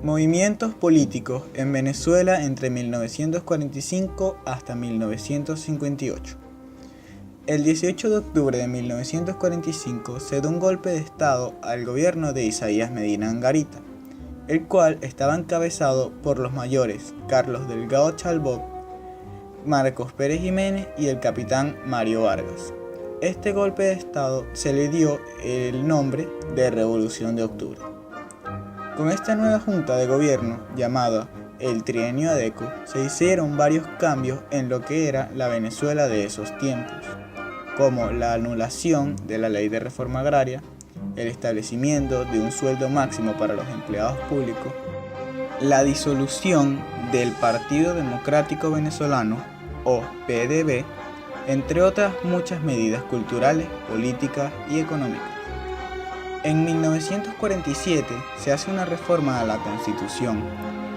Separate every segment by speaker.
Speaker 1: Movimientos políticos en Venezuela entre 1945 hasta 1958. El 18 de octubre de 1945 se da un golpe de estado al gobierno de Isaías Medina Angarita, el cual estaba encabezado por los mayores Carlos Delgado Chalbaud, Marcos Pérez Jiménez y el capitán Mario Vargas. Este golpe de estado se le dio el nombre de Revolución de Octubre. Con esta nueva junta de gobierno, llamada el Trienio Adeco, se hicieron varios cambios en lo que era la Venezuela de esos tiempos, como la anulación de la Ley de Reforma Agraria, el establecimiento de un sueldo máximo para los empleados públicos, la disolución del Partido Democrático Venezolano, o PDV, entre otras muchas medidas culturales, políticas y económicas. En 1947 se hace una reforma a la Constitución,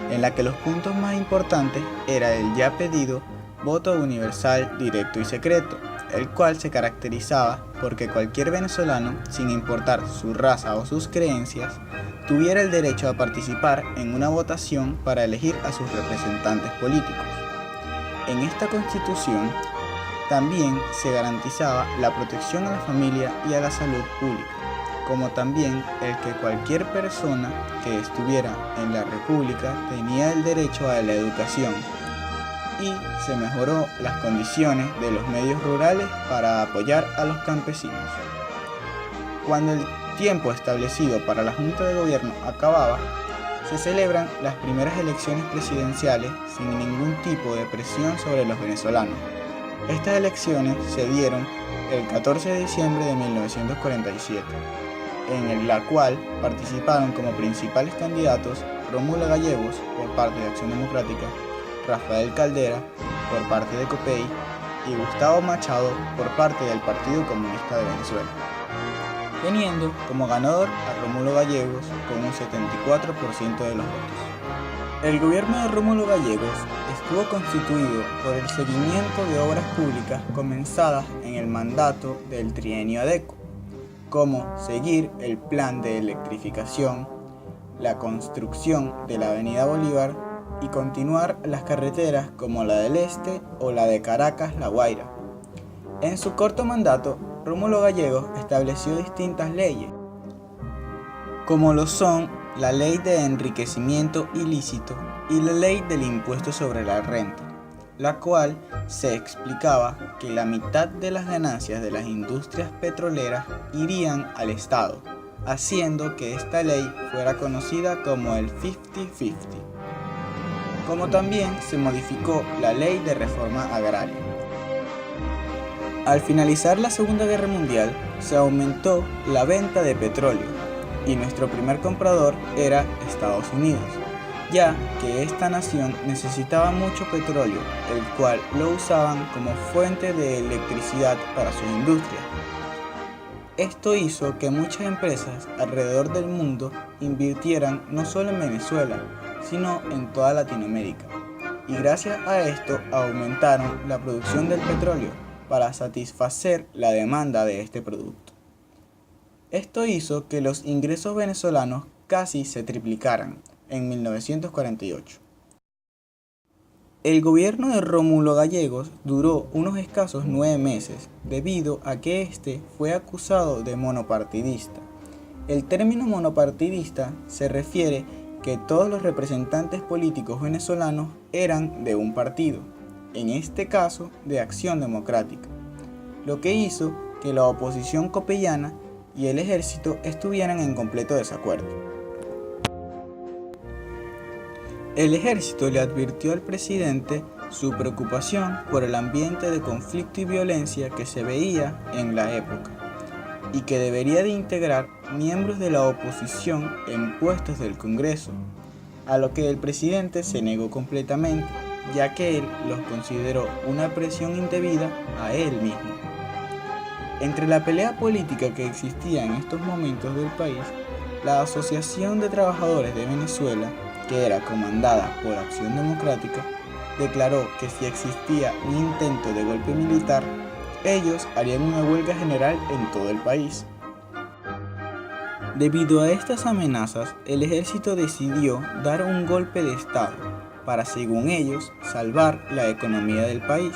Speaker 1: en la que los puntos más importantes era el ya pedido voto universal, directo y secreto, el cual se caracterizaba porque cualquier venezolano, sin importar su raza o sus creencias, tuviera el derecho a participar en una votación para elegir a sus representantes políticos. En esta Constitución también se garantizaba la protección a la familia y a la salud pública, como también el que cualquier persona que estuviera en la República tenía el derecho a la educación, y se mejoró las condiciones de los medios rurales para apoyar a los campesinos. Cuando el tiempo establecido para la Junta de Gobierno acababa, se celebran las primeras elecciones presidenciales sin ningún tipo de presión sobre los venezolanos. Estas elecciones se dieron el 14 de diciembre de 1947. En la cual participaron como principales candidatos Rómulo Gallegos por parte de Acción Democrática, Rafael Caldera por parte de COPEI y Gustavo Machado por parte del Partido Comunista de Venezuela, teniendo como ganador a Rómulo Gallegos con un 74% de los votos. El gobierno de Rómulo Gallegos estuvo constituido por el seguimiento de obras públicas comenzadas en el mandato del Trienio Adeco, como seguir el plan de electrificación, la construcción de la Avenida Bolívar y continuar las carreteras como la del Este o la de Caracas-La Guaira. En su corto mandato, Rómulo Gallegos estableció distintas leyes, como lo son la Ley de Enriquecimiento Ilícito y la Ley del Impuesto sobre la Renta, la cual se explicaba que la mitad de las ganancias de las industrias petroleras irían al Estado, haciendo que esta ley fuera conocida como el 50-50. Como también se modificó la Ley de Reforma Agraria. Al finalizar la Segunda Guerra Mundial, se aumentó la venta de petróleo y nuestro primer comprador era Estados Unidos, ya que esta nación necesitaba mucho petróleo, el cual lo usaban como fuente de electricidad para sus industrias. Esto hizo que muchas empresas alrededor del mundo invirtieran no solo en Venezuela, sino en toda Latinoamérica, y gracias a esto aumentaron la producción del petróleo para satisfacer la demanda de este producto. Esto hizo que los ingresos venezolanos casi se triplicaran en 1948. El gobierno de Rómulo Gallegos duró unos escasos 9 meses debido a que este fue acusado de monopartidista. El término monopartidista se refiere que todos los representantes políticos venezolanos eran de un partido, en este caso de Acción Democrática, lo que hizo que la oposición copeyana y el ejército estuvieran en completo desacuerdo. El ejército le advirtió al presidente su preocupación por el ambiente de conflicto y violencia que se veía en la época y que debería de integrar miembros de la oposición en puestos del Congreso, a lo que el presidente se negó completamente, ya que él los consideró una presión indebida a él mismo. Entre la pelea política que existía en estos momentos del país, la Asociación de Trabajadores de Venezuela, que era comandada por Acción Democrática, declaró que si existía un intento de golpe militar, ellos harían una huelga general en todo el país. Debido a estas amenazas, el ejército decidió dar un golpe de estado para, según ellos, salvar la economía del país.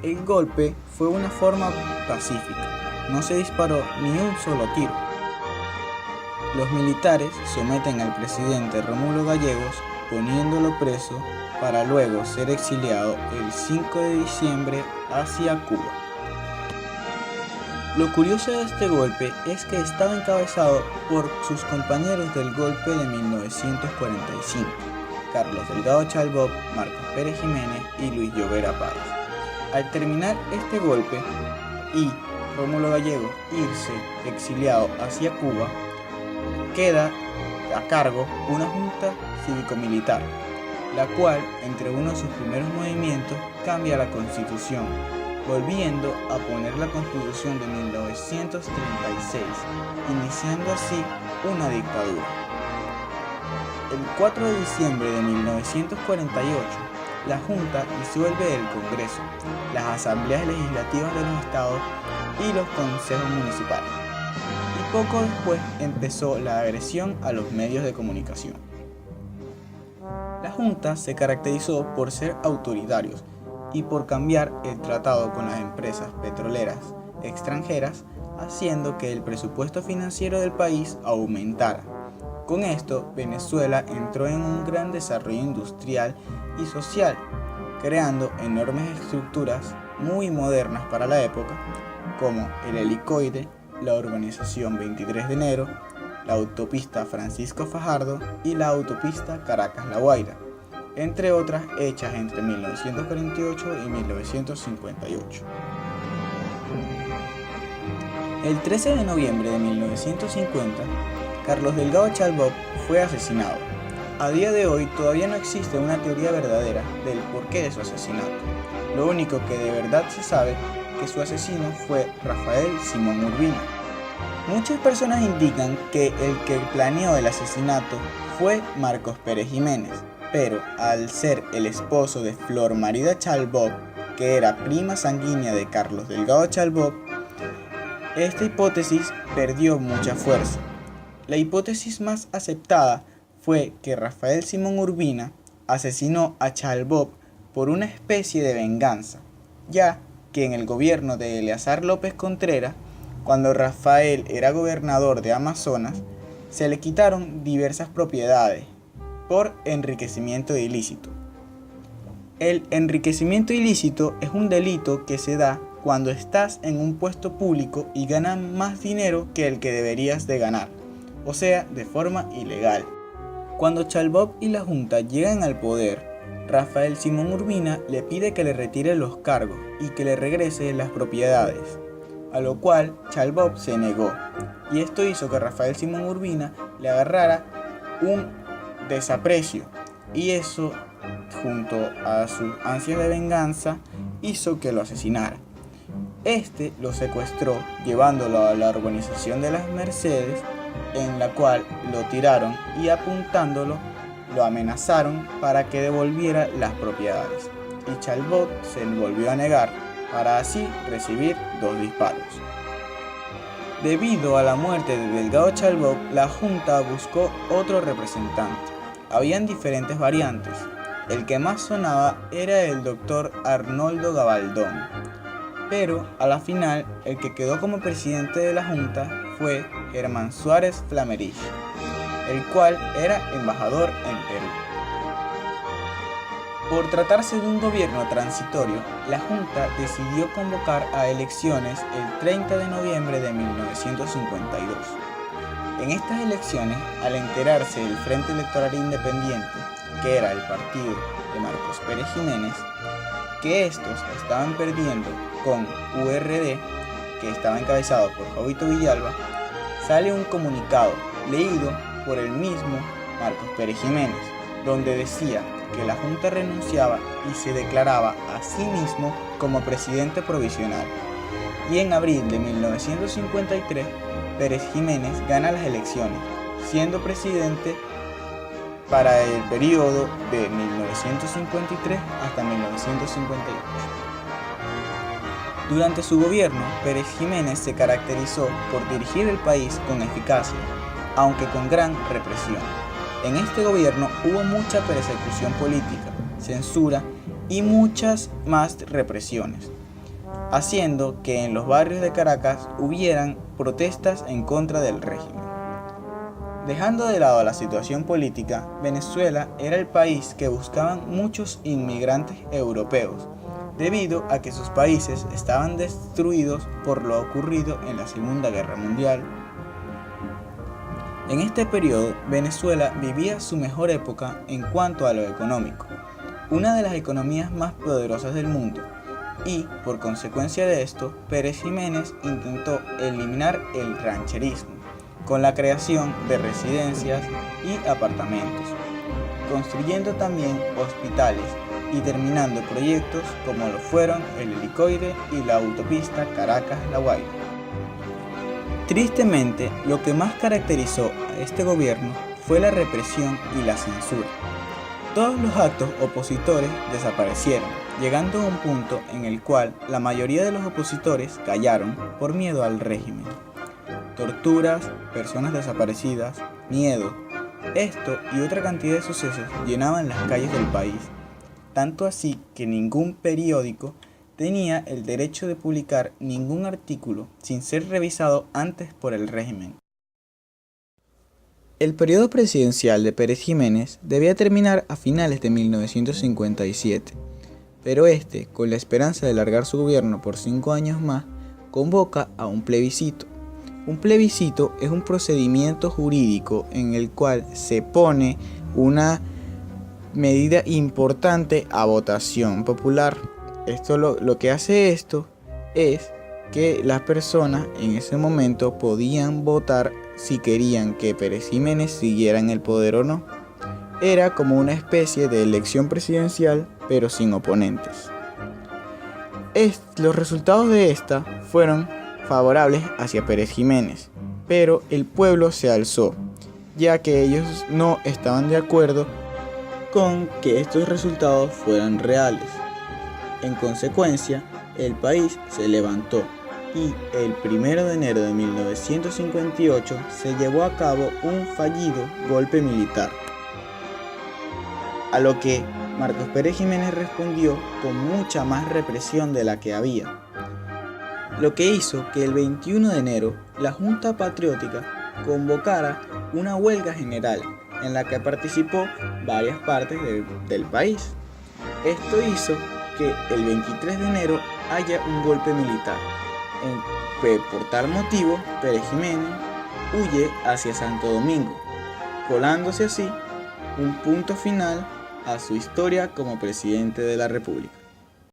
Speaker 1: El golpe fue una forma pacífica, no se disparó ni un solo tiro. Los militares someten al presidente Rómulo Gallegos, poniéndolo preso para luego ser exiliado el 5 de diciembre hacia Cuba. Lo curioso de este golpe es que estaba encabezado por sus compañeros del golpe de 1945, Carlos Delgado Chalbaud, Marcos Pérez Jiménez y Luis Llovera Páez. Al terminar este golpe y Rómulo Gallegos irse exiliado hacia Cuba, queda a cargo una junta cívico-militar, la cual, entre uno de sus primeros movimientos, cambia la Constitución, volviendo a poner la Constitución de 1936, iniciando así una dictadura. El 4 de diciembre de 1948, la Junta disuelve el Congreso, las asambleas legislativas de los estados y los consejos municipales. Y poco después empezó la agresión a los medios de comunicación. La Junta se caracterizó por ser autoritarios y por cambiar el tratado con las empresas petroleras extranjeras, haciendo que el presupuesto financiero del país aumentara. Con esto, Venezuela entró en un gran desarrollo industrial y social, creando enormes estructuras muy modernas para la época, como el helicoide, la urbanización 23 de enero, la autopista Francisco Fajardo y la autopista Caracas-La Guaira, entre otras hechas entre 1948 y 1958. El 13 de noviembre de 1950, Carlos Delgado Chalbaud fue asesinado. A día de hoy todavía no existe una teoría verdadera del porqué de su asesinato. Lo único que de verdad se sabe es que su asesino fue Rafael Simón Urbina. Muchas personas indican que el que planeó el asesinato fue Marcos Pérez Jiménez, pero al ser el esposo de Flor Marida Chalbaud, que era prima sanguínea de Carlos Delgado Chalbaud, esta hipótesis perdió mucha fuerza. La hipótesis más aceptada fue que Rafael Simón Urbina asesinó a Chalbaud por una especie de venganza, ya que en el gobierno de Eleazar López Contreras, cuando Rafael era gobernador de Amazonas, se le quitaron diversas propiedades por enriquecimiento ilícito. El enriquecimiento ilícito es un delito que se da cuando estás en un puesto público y ganas más dinero que el que deberías de ganar, o sea, de forma ilegal. Cuando Chalbaud y la Junta llegan al poder, Rafael Simón Urbina le pide que le retire los cargos y que le regrese las propiedades, a lo cual Chalbaud se negó, y esto hizo que Rafael Simón Urbina le agarrara un desaprecio, y eso, junto a sus ansias de venganza, hizo que lo asesinara. Este lo secuestró llevándolo a la urbanización de las Mercedes, en la cual lo tiraron y apuntándolo lo amenazaron para que devolviera las propiedades, y Chalbaud se volvió a negar para así recibir 2 disparos. Debido a la muerte de Delgado Chalbaud, la Junta buscó otro representante. Habían diferentes variantes. El que más sonaba era el doctor Arnoldo Gabaldón, pero a la final el que quedó como presidente de la Junta fue Germán Suárez Flamerich, el cual era embajador en Perú. Por tratarse de un gobierno transitorio, la Junta decidió convocar a elecciones el 30 de noviembre de 1952. En estas elecciones, al enterarse el Frente Electoral Independiente, que era el partido de Marcos Pérez Jiménez, que estos estaban perdiendo con URD, que estaba encabezado por Jovito Villalba, sale un comunicado leído por el mismo Marcos Pérez Jiménez, donde decía que la Junta renunciaba y se declaraba a sí mismo como presidente provisional. Y en abril de 1953, Pérez Jiménez gana las elecciones, siendo presidente para el periodo de 1953 hasta 1958. Durante su gobierno, Pérez Jiménez se caracterizó por dirigir el país con eficacia, aunque con gran represión. En este gobierno hubo mucha persecución política, censura y muchas más represiones, haciendo que en los barrios de Caracas hubieran protestas en contra del régimen. Dejando de lado la situación política, Venezuela era el país que buscaban muchos inmigrantes europeos, debido a que sus países estaban destruidos por lo ocurrido en la Segunda Guerra Mundial. En este periodo, Venezuela vivía su mejor época en cuanto a lo económico, una de las economías más poderosas del mundo, y, por consecuencia de esto, Pérez Jiménez intentó eliminar el rancherismo, con la creación de residencias y apartamentos, construyendo también hospitales y terminando proyectos como lo fueron el helicoide y la autopista Caracas-La Guaira. Tristemente, lo que más caracterizó a este gobierno fue la represión y la censura. Todos los actos opositores desaparecieron, llegando a un punto en el cual la mayoría de los opositores callaron por miedo al régimen. Torturas, personas desaparecidas, miedo. Esto y otra cantidad de sucesos llenaban las calles del país, tanto así que ningún periódico tenía el derecho de publicar ningún artículo sin ser revisado antes por el régimen. El periodo presidencial de Pérez Jiménez debía terminar a finales de 1957, pero con la esperanza de alargar su gobierno por 5 años más, convoca a un plebiscito. Un plebiscito es un procedimiento jurídico en el cual se pone una medida importante a votación popular. Lo que hace esto es que las personas en ese momento podían votar si querían que Pérez Jiménez siguiera en el poder o no. Era como una especie de elección presidencial, pero sin oponentes. Los resultados de esta fueron favorables hacia Pérez Jiménez, pero el pueblo se alzó, ya que ellos no estaban de acuerdo con que estos resultados fueran reales. En consecuencia, el país se levantó y el 1 de enero de 1958 se llevó a cabo un fallido golpe militar, a lo que Marcos Pérez Jiménez respondió con mucha más represión de la que había, lo que hizo que el 21 de enero la Junta Patriótica convocara una huelga general en la que participó varias partes del país. Esto hizo que el 23 de enero haya un golpe militar, en que por tal motivo Pérez Jiménez huye hacia Santo Domingo, colándose así un punto final a su historia como presidente de la República.